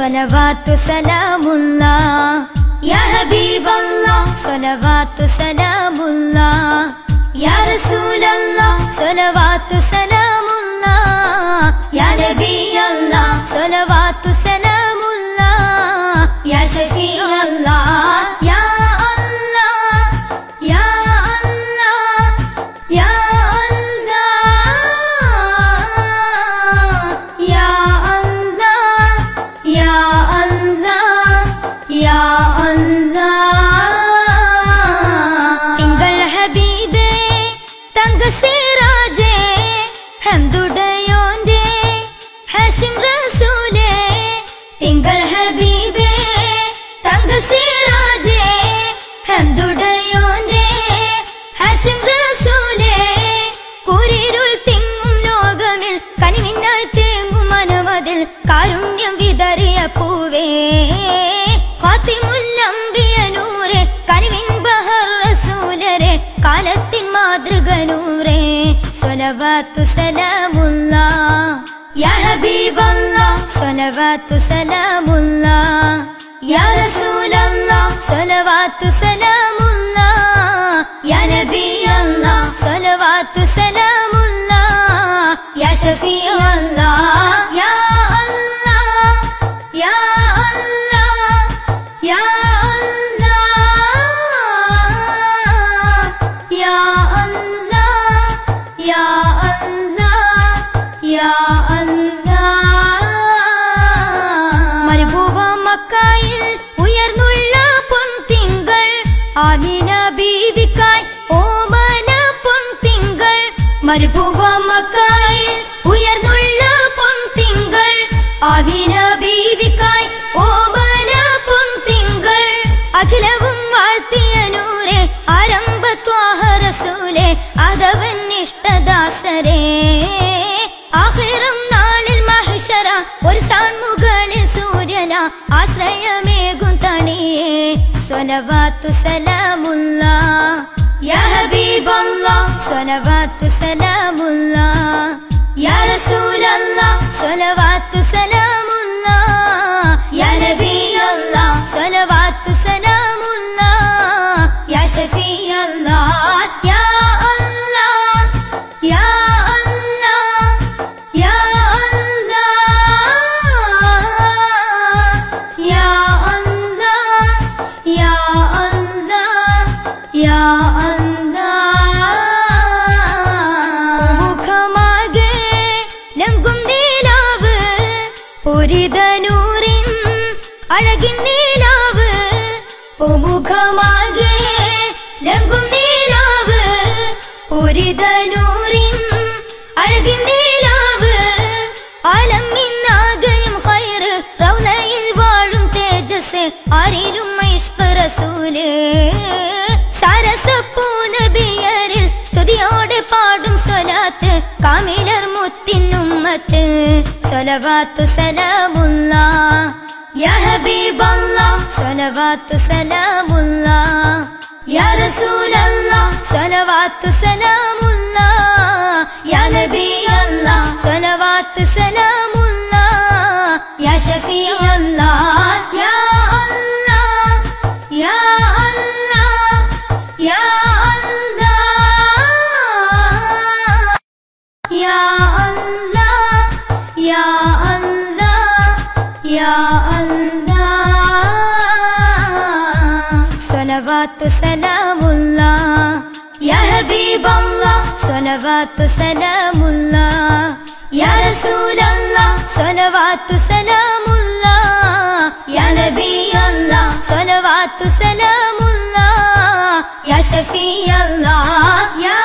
സ്വലവാത്തു സലാമുല്ലാഹ് യാ ഹബീബല്ലാഹ് സ്വലവാത്തു സലാമുല്ലാഹ് യാ റസൂലല്ലാഹ് സ്വലവാത്തു സലാമുല്ലാഹ് യാ നബിയല്ലാഹ് സ്വലവാത്തു സലാമുല്ലാഹ് യാ ഷഫീഅല്ലാഹ് യാ അല്ലാഹ് യാ അല്ലാഹ് യാ അല്ലാഹ് യാ അല്ലാഹ് യാ അല്ലാഹ് യാ അല്ലാഹ് തിങ്കൾ ഹബീബേ തങ്കസിറാജേ ഹംദുടയോന്റെ ഹാഷിം റസൂലേ തിങ്കൾ ഹബീബേ തങ്കസിറാജേ ഹംദുടയോന്റെ ഹാഷിം റസൂലേ കുരിരുൾ തിങ്ങും ലോകമിൽ കനിവിനായി തേങ്ങും മനമതിൽ കാരുണ്യം വിതറിയ പൂവേ ഖാതിമുൽ അംബിയ നൂറേ കനിവിൻ ബഹർ റസൂലരെ കാലത്തിൻ മാതൃക നൂറേ സ്വലവാത്തു സലാമുല്ലാഹ് യാ ഹബീബല്ലാഹ് സ്വലവാത്തു സലാമുല്ലാഹ് യാ റസൂലല്ലാഹ് സ്വലവാത്തു സലാമുല്ലാഹ് യാ നബിയല്ലാഹ് സ്വലവാത്തു സലാമുല്ലാഹ് യാ ഷഫീഅല്ലാഹ് യാ അല്ലാഹ് യാ അല്ലാഹ് യാ അല്ലാഹ് യാ അല്ലാഹ് യാ അല്ലാഹ് യാ അല്ലാഹ് മരുഭൂവ മക്കയിൽ ഉയർന്നുള്ള പൊൻതിങ്കൾ ആമിന ബീവിക്കായി ഓമന പൊൻതിങ്കൾ മരുഭൂവ മക്കയിൽ ഉയർന്നുള്ള പൊൻതിങ്കൾ ആമിന ബീവിക്കായി ഓമന പൊൻതിങ്കൾ അഖിലവും വാഴ്ത്തിയ നൂറേ ആരംഭ ത്വാഹ റസൂലേ അദവൻ ഇഷ്ടദാസരേ ആഖിറം നാളിൽ മഹ്ശറ ഒരു സാൺമുകളിൽ സൂര്യന ആശ്രയമേകും തണിയേ സ്വലവാത്തു സലാമുല്ലാഹ് യാ ഹബീബല്ലാഹ് സ്വലവാത്തു സലാമുല്ലാഹ് യാ റസൂലല്ലാഹ് സ്വലവാത്തു സലാമുല്ലാഹ് യാ നബിയല്ലാഹ് സ്വലവാത്തു സലാമുല്ലാഹ് യാ ഷഫീഅല്ലാഹ് യാ അല്ലാഹ് യാ അല്ലാഹ് യാ അല്ലാഹ് യാ അല്ലാഹ് യാ അല്ലാഹ് യാ അല്ലാഹ് മുഖമാകെ ലംഘും നീലാവ് പുരിതനൂറിൻ അഴകിൻ നീലാവ് മുഖമാകെ ലംഘും നീലാവ് പുരിതനൂറിൻ അഴകിൻ നീലാവ് ആലമിന്നാകയും ഖൈറ് റൗളയിൽ വാഴും തേജസ് ആരിലും ഇഷ്ഖ് റസൂല് സരസപ്പൂ നബിയരിൽ സ്തുതിയോടെ പാടും സ്വലാത്ത് കാമിലർ മുത്തിൻ ഉമ്മത്ത് സ്വലവാത്തു സലാമുല്ലാഹ് യാ ഹബീബല്ലാഹ് സ്വലവാത്തു സലാമുല്ലാഹ് യാ റസൂലല്ലാഹ് സ്വലവാത്തു സലാമുല്ലാഹ് യാ നബിയല്ലാഹ് സ്വലവാത്തു സലാമുല്ലാഹ് യാ ഷഫീഅല്ലാഹ് യാ അല്ലാഹ് യാ അല്ലാഹ് യാ അല്ലാഹ് യാ അല്ലാഹ് യാ അല്ലാഹ് യാ അല്ലാഹ് സ്വലവാത്തു സലാമുല്ലാഹ് യാ ഹബീബല്ലാഹ് സ്വലവാത്തു സലാമുല്ലാഹ് യാ റസൂലല്ലാഹ് സ്വലവാത്തു സലാമുല്ലാഹ് യാ നബിയല്ലാഹ് സ്വലവാത്തു സലാമുല്ലാഹ് യാ ഷഫീഅല്ലാഹ് യാ